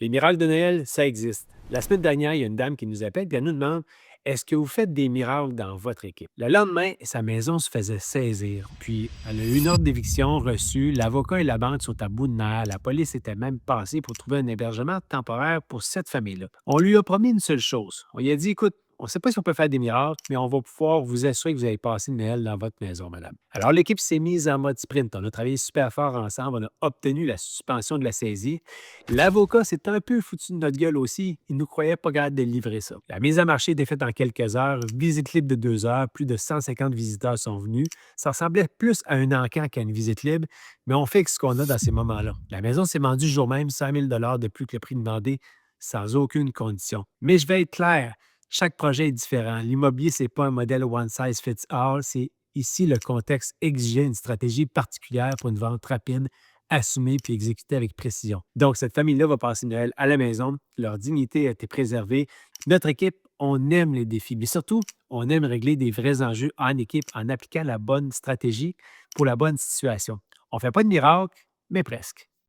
Les miracles de Noël, ça existe. La semaine dernière, il y a une dame qui nous appelle et elle nous demande est-ce que vous faites des miracles dans votre équipe? Le lendemain, sa maison se faisait saisir. Puis, elle a eu une ordre d'éviction reçue. L'avocat et la banque sont à bout de nerfs. La police était même passée pour trouver un hébergement temporaire pour cette famille-là. On lui a promis une seule chose. On lui a dit écoute, on ne sait pas si on peut faire des miracles, mais on va pouvoir vous assurer que vous allez passer Noël dans votre maison, madame. Alors, l'équipe s'est mise en mode sprint. On a travaillé super fort ensemble. On a obtenu la suspension de la saisie. L'avocat s'est un peu foutu de notre gueule aussi. Il nous croyait pas capable de livrer ça. La mise à marché était faite en quelques heures. Visite libre de 2 heures. Plus de 150 visiteurs sont venus. Ça ressemblait plus à un encan qu'à une visite libre, mais on fait ce qu'on a dans ces moments-là. La maison s'est vendue le jour même 100 000 de plus que le prix demandé, sans aucune condition. Mais je vais être clair, chaque projet est différent. L'immobilier, ce n'est pas un modèle one size fits all. C'est ici le contexte exigeait une stratégie particulière pour une vente rapide, assumée puis exécutée avec précision. Donc, cette famille-là va passer Noël à la maison. Leur dignité a été préservée. Notre équipe, on aime les défis, mais surtout, on aime régler des vrais enjeux en équipe en appliquant la bonne stratégie pour la bonne situation. On ne fait pas de miracle, mais presque.